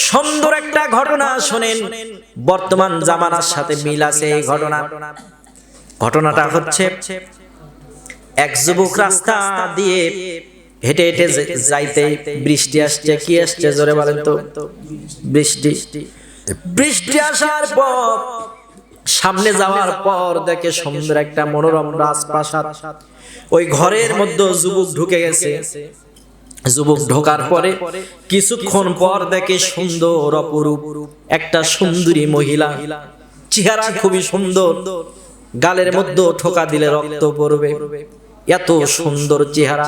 সুন্দর একটা ঘটনা শুনেন, বর্তমান জামানার সাথে মিল আছে এই ঘটনাটা হচ্ছে এক যুবক রাস্তা দিয়ে হেঁটে হেঁটে যাইতে বৃষ্টি আসছে। কি আসছে জোরে বলেন তো? বৃষ্টি আসার পর সামনে যাওয়ার পর দেখে সুন্দর একটা মনোরম রাজপ্রাসাদ। ওই ঘরের মধ্যে যুবক ঢুকে গেছে। যুবক ঢোকার পরে কিছুক্ষণ পর দেখে সুন্দর অপরূপ একটা সুন্দরী মহিলা, চেহারা খুবই সুন্দর, গালের মধ্যে ঠোকা দিলে রক্ত পড়বে, এত সুন্দর চেহারা,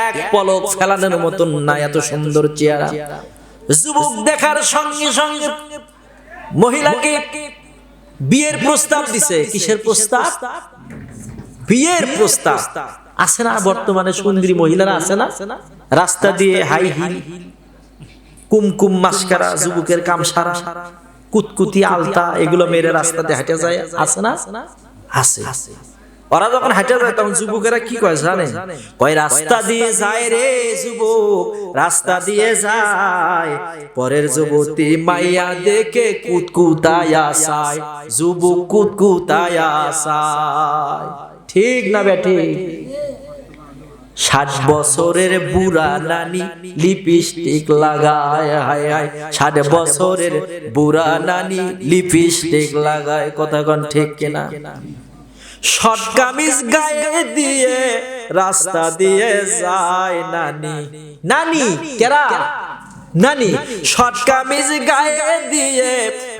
এক পলক ফেলানোর মতন না, এত সুন্দর চেহারা। যুবক দেখার সঙ্গে সঙ্গে মহিলাকে বিয়ের প্রস্তাব দিছে। কিসের প্রস্তাব? বিয়ের প্রস্তাব। আছে না বর্তমানে সুন্দরী মহিলারা, আছে না? রাস্তা দিয়ে হাই হিল, কুমকুম মাস্কারা, যুবকের কামসারা, কুতকুতি আলতা, এগুলো মেরে রাস্তাতে হেঁটে যায়, আছে না? আছে। ওরা যখন হেঁটে যায় তখন যুবকেরা কি কয় জানেন? কয় রাস্তা দিয়ে যায় রে যুবক, রাস্তা দিয়ে যায়, পরের যুবতী মাইয়া দেখে কুতকুতায়া সায়, যুবক কুতকুতায়া সায়। ঠিক না বেটি? 60 বছরের বুড়া নানি লিপস্টিক লাগায়, হায় হায়, 60 বছরের বুড়া নানি লিপস্টিক লাগায়। কথা কোন ঠিক কিনা? শর্ট কামিজ গায়ে দিয়ে রাস্তা দিয়ে যায় নানি। নানি কেরা? নানি শর্ট কামিজ গায়ে দিয়ে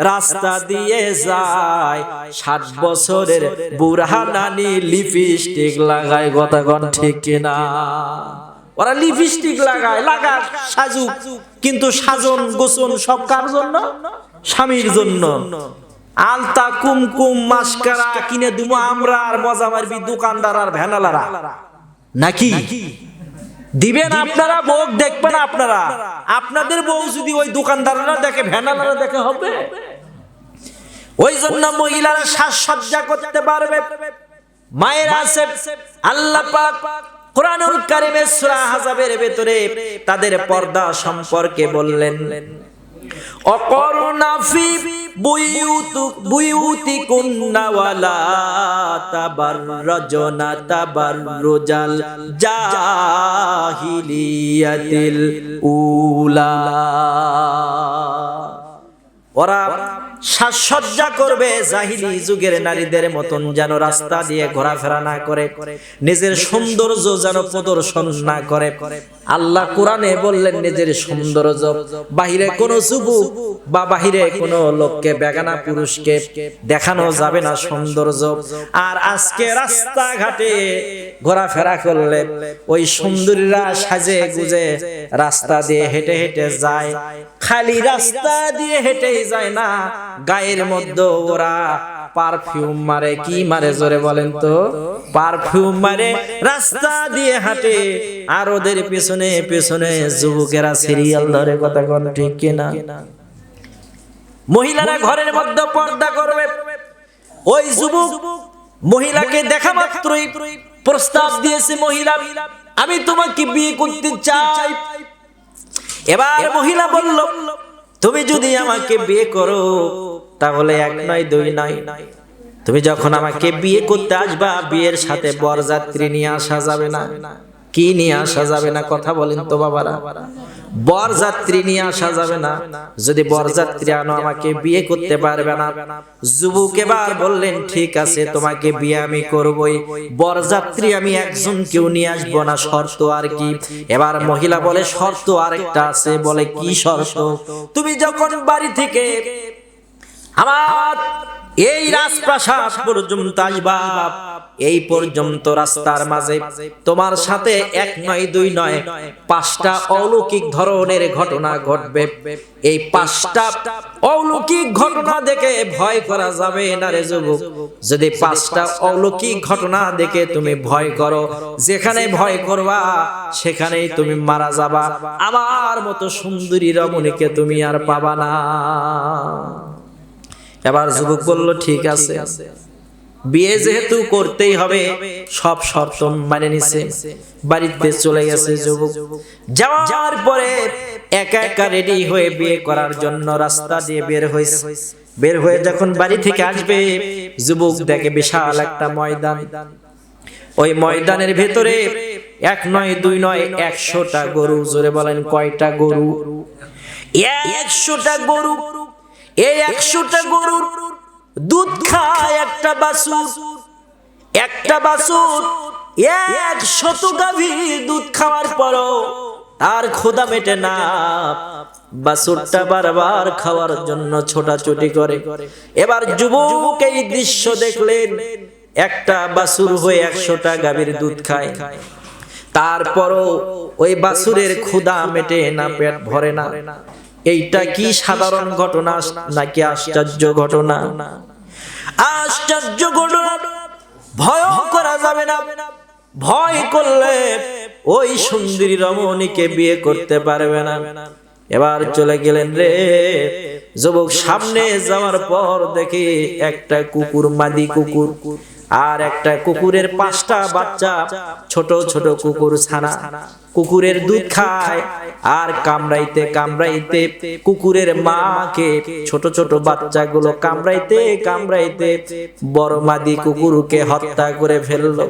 রাস্তা দিয়ে যায়, 60 বছরের বুড়া নানি লিপস্টিক লাগায়। কথা কোন ঠিক কিনা? ওরা লিপস্টিক লাগায়, সাজুক, কিন্তু সাজন গোসন সব কার জন্য? স্বামীর জন্য। আলতা কুমকুম মাস্কারা কিনে দিব আমরা, আর মজা মারবি দোকানদার আর ভ্যানালারা নাকি? দিবেন আপনারা, বউ দেখবেন আপনারা। আপনাদের বউ যদি ওই দোকানদাররা দেখে, ভ্যানালারা দেখে হবে? ওই জন্য মহিলারা সাজসজ্জা করতে পারবে। মায়ের আছে আল্লাহ পাক কোরআনুল কারীমে সূরা আহজাবের ভিতরে তাদের পর্দা সম্পর্কে বললেন, অকরনা ফি বুয়ুতিকুন্না ওয়ালা তাবাররাজনা তাবাররুজাল জাহিলিয়াতিল উলা। ওরা সাজসজ্জা করবে জাহিলি যুগের নারীদের মতন, যেন রাস্তা দিয়ে ঘোরাফেরা না করে, নিজের সৌন্দর্য যেন প্রদর্শন না করে। আল্লাহ কোরআনে বললেন নিজের সৌন্দর্য বাহিরে কোনো যুবক বা বাহিরে কোনো লোককে, বেগানা পুরুষকে দেখানো যাবে না সৌন্দর্য। আর আজকে রাস্তাঘাটে ঘোরাফেরা করলে ওই সুন্দরীরা সাজে গুজে রাস্তা দিয়ে হেঁটে হেঁটে যায়। খালি রাস্তা দিয়ে হেঁটেই যায় না, গায়ের মধ্যে ওরা পারফিউম মারে। কি মারে জোরে বলেন তো? পারফিউম মারে, রাস্তা দিয়ে হাঁটে, আর ওদের পেছনে পেছনে যুবকেরা সিরিয়াল ধরে। কথা কোন ঠিক কিনা? মহিলারা ঘরের মধ্যে পর্দা করবে। ওই যুবক মহিলাকে দেখা মাত্রই প্রস্তাব দিয়েছে, মহিলা আমি তোমাকে বিয়ে করতে চাই। এবার মহিলা বলল, তুমি যদি আমাকে বিয়ে করো তাহলে 1 নয় 2 নয়, তুমি যখন আমাকে বিয়ে করতে আসবা, বিয়ের সাথে বরযাত্রী নিয়ে আসা যাবে না। কি নিয়ে আসা যাবে না? কথা বলেন তো বাবারা। বরযাত্রী নিয়ে আসা যাবে না। যদি বরযাত্রী আনো আমাকে বিয়ে করতে পারবে না। যুবক এবার বললেন, ঠিক আছে, তোমাকে বিয়ে আমি করবই, বরযাত্রী আমি একজন কেউ নিয়ে আসবো না, শর্ত আর কি? এবার মহিলা বলে, শর্ত আরেকটা আছে। বলে, কি শর্ত? তুমি যখন বাড়ি থেকে আমার এই রাজপ্রাসাদ পর্যন্ত আসবা, এই পর্যন্ত রাস্তার মাঝে তোমার সাথে 1 নয় 2 নয় 5টা অলৌকিক ধরনের ঘটনা ঘটবে। এই 5টা অলৌকিক ঘটনা দেখে ভয় করা যাবে না রে যুবক। যদি 5টা অলৌকিক ঘটনা দেখে তুমি ভয় করো, যেখানে ভয় করবা সেখানেই তুমি মারা যাবা। আমার মতো সুন্দরী রমণীকে তুমি আর পাবা না। এবার যুবক বলল, ঠিক আছে, বিয়ে যেহেতু করতেই হবে, সব শর্ত মানে নিছে। বাড়িতে চলে গেছে যুবক। যাওয়ার পরে একা একা রেডি হয়ে বিয়ে করার জন্য রাস্তা দিয়ে বের হয়েছে। বের হয়ে যখন বাড়ি থেকে আসবে, যুবক দেখে বিশাল একটা ময়দান। ওই ময়দানের ভেতরে এক নয় দুই নয় 100টা গরু। জোরে বলেন কয়টা গরু? 100টা গরু। এই 100টা গরুর দুধ খায় একটা বাছুর। একটা বাছুর 100 গাভীর দুধ খাওয়ার পরও আর ক্ষুধা মেটে না। বাছুরটা বারবার খাওয়ার জন্য ছোটাছুটি করে। এবার যুবক এই দৃশ্য দেখলেন, একটা বাছুর হয়ে 100টা গাভীর দুধ খায়, তারপরও ওই বাছুরের ক্ষুধা মেটে না, পেট ভরে না। এইটা কি সাধারণ ঘটনা নাকি আশ্চর্য ঘটনা? আশ্চর্য ঘটনা। ভয় করা যাবে না। ভয় করলে ওই সুন্দরী রমণীকে বিয়ে করতে পারবে না। এবার চলে গেলেন রে যুবক। সামনে যাওয়ার পর দেখে একটা কুকুর, মাদি কুকুর, আর একটা কুকুরের 5টা বাচ্চা, ছোট ছোট কুকুর ছানা। কুকুরের দুধ খায় আর কামড়াইতে কামড়াইতে কুকুরের মাকে ছোট ছোট বাচ্চাগুলো কামড়াইতে কামড়াইতে বড় মাদি কুকুরকে হত্যা করে ফেললো।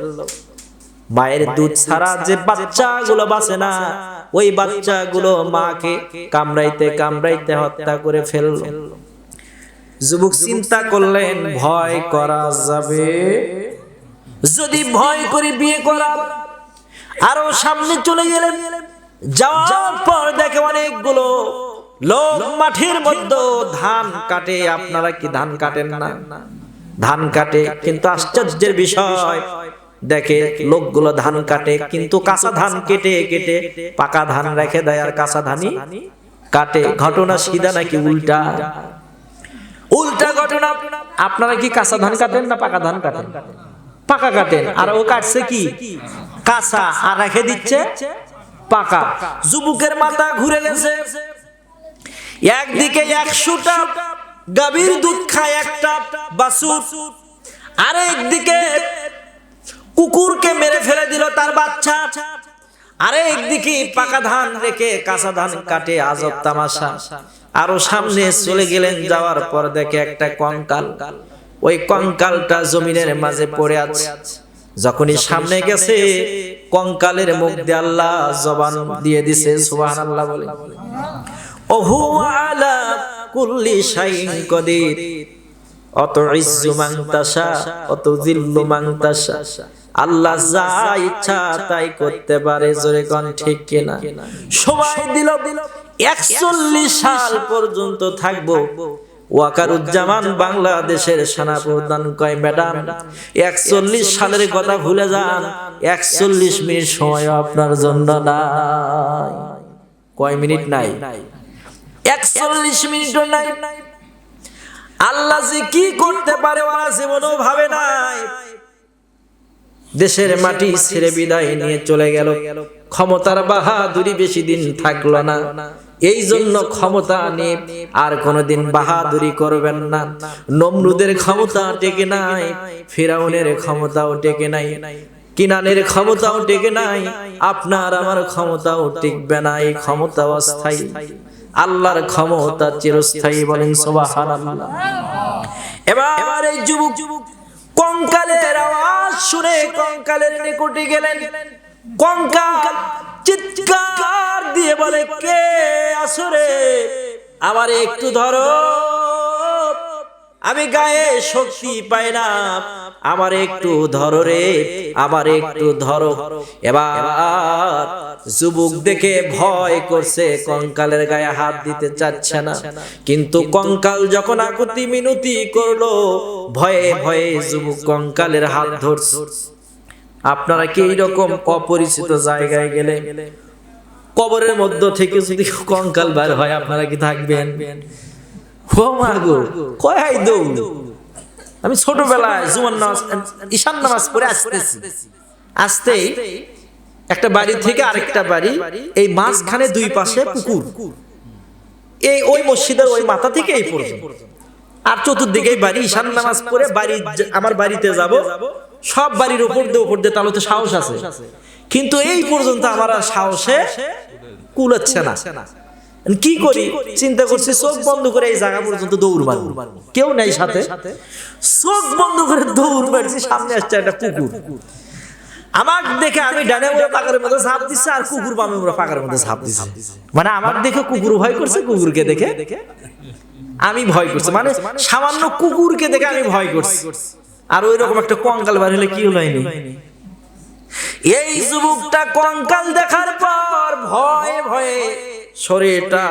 মায়ের দুধ ছাড়া যে বাচ্চাগুলো বাঁচে না, ওই বাচ্চাগুলো মাকে কামড়াইতে কামড়াইতে হত্যা করে ফেললো। যুবক চিন্তা করলেন, ভয় করা যাবে? যদি ভয় করে বিয়ে করা। আরো সামনে চলে গেলেন। যাওয়ার পর দেখে অনেকগুলো লোক মাঠের মধ্যে ধান কাটে। আপনারা কি ধান কাটেন না? ধান কাটে, কিন্তু আশ্চর্যের বিষয় দেখে লোকগুলো ধান কাটে, কিন্তু কাঁচা ধান কেটে কেটে পাকা ধান রেখে দেয় আর কাঁচা ধানই কাটে। ঘটনা সিধা নাকি উল্টা? উল্টা ঘটনা। আপনারা কি কাঁচা ধান কাটেন না পাকা ধান কাটেন? পাকা কাটেন। আর ও কাটছে কি? কাঁচা, আর রেখে দিচ্ছে পাকা। যুবকের মাথা ঘুরে গেছে। একদিকে 100টা গাভীর দুধ খায় একটা বাছুর, আর একদিকে কুকুরকে মেরে ফেলে দিল তার বাচ্চা, আর একদিকে পাকা ধান রেখে কাঁচা ধান কাটে। আজব তামাশা। আরো সামনে চলে গেলেন। যাওয়ার পর দেখে একটা কঙ্কাল। ওই কঙ্কালটা জমিনের মাঝে পড়ে আছে। যখনই সামনে গেছে, কঙ্কালের মুখ দিয়ে আল্লাহ জবান দিয়ে দিছে, সুবহানাল্লাহ বলে। ওহু আলা কুল্লি শাইইন কদির, অত ইজ্জু মান তাশা অত জিল্লু মান তাশা। আল্লাহ যা ইচ্ছা তাই করতে পারে। জোরে কোন ঠিক কিনা? সময় দিল 41 সাল পর্যন্ত থাকবো। ওয়াকারুজ্জামান বাংলাদেশের সেনাপ্রধান কয়, ম্যাডাম 41 সালের কথা ভুলে যান, 41 মিনিট সময় আপনার জন্য নাই। কয় মিনিট নাই? 41 মিনিটও নাই। আল্লাহ যে কি করতে পারে ওরা জীবনও ভাবে নাই। দেশের মাটি ছেড়ে বিদায় নিয়ে চলে গেল। ক্ষমতার বাহাদুরি বেশি দিন থাকলো না। এই জন্য ক্ষমতা নিয়ে আর কোনোদিন বাহাদুরি করবেন না। নমরুদের ক্ষমতা টেকে নাই, ফিরাউনের ক্ষমতাও টেকে নাই, কিনানের ক্ষমতাও টেকে নাই, আপনার আমার ক্ষমতাও টিকবে না। এই ক্ষমতা অস্থায়ী, আল্লাহর ক্ষমতা চিরস্থায়ী। বলেন সুবহানাল্লাহ। এবার এই যুবক কঙ্কালের আওয়াজ শুনে কঙ্কালের নিকটে গেলেন। কঙ্কাল চিৎকার দিয়ে বলে, কে আছো রে? আমার একটু ধরো, আমি গায়ে শক্তি পাই না, আমার একটু ধরো রে, আমার একটু ধরো। এবার যুবক দেখে ভয় করছে, কঙ্কালের গায়ে হাত দিতে চাচ্ছে না। কিন্তু কঙ্কাল যখন আকুতি মিনতি করলো, ভয়ে ভয়ে যুবক কঙ্কালের হাত ধরছে। আপনারা কি এইরকম অপরিচিত জায়গায় গেলে কবরের মধ্য থেকে যদি কঙ্কাল বার হয়, আপনারা কি থাকবেন? আমি ছোটবেলায় জুমার নামাজ, ঈশান নামাজ পড়ে আসতেই একটা বাড়ি থেকে আরেকটা বাড়ি, এই মাঝখানে দুই পাশে পুকুর। এই ওই মসজিদের ওই মাথা থেকে এই পর্যন্ত, আর চতুর্দিকে বাড়ি। ঈশান নামাজ পড়ে বাড়ি, আমার বাড়িতে যাব, সব বাড়ির উপর দিয়ে তাহলে তো সাহস আছে, কিন্তু এই পর্যন্ত আমার সাহসে কুলাচ্ছে না। কি করি চিন্তা করছি, চোখ বন্ধ করে এই জায়গা পর্যন্ত দৌড় মারবো, কেউ নাই সাথে, চোখ বন্ধ করে দৌড় মারছি, সামনে আসছে একটা কুকুর। আমার দেখে আমি ডানে মুড়ে পাকারের মধ্যে ঝাঁপ দিচ্ছে, আর কুকুর বামে মুড়ে পাকারের মধ্যে ঝাঁপ দিচ্ছে। মানে আমার দেখে কুকুর ভয় করছে, কুকুরকে দেখে আমি ভয় করছি, মানে সামান্য কুকুরকে দেখে আমি ভয় করছি। আর ওই রকম একটা কঙ্কাল বার হলে কি হয়নি। এই যুবকটা কঙ্কাল দেখার পর ভয়ে ভয়ে শরীরটা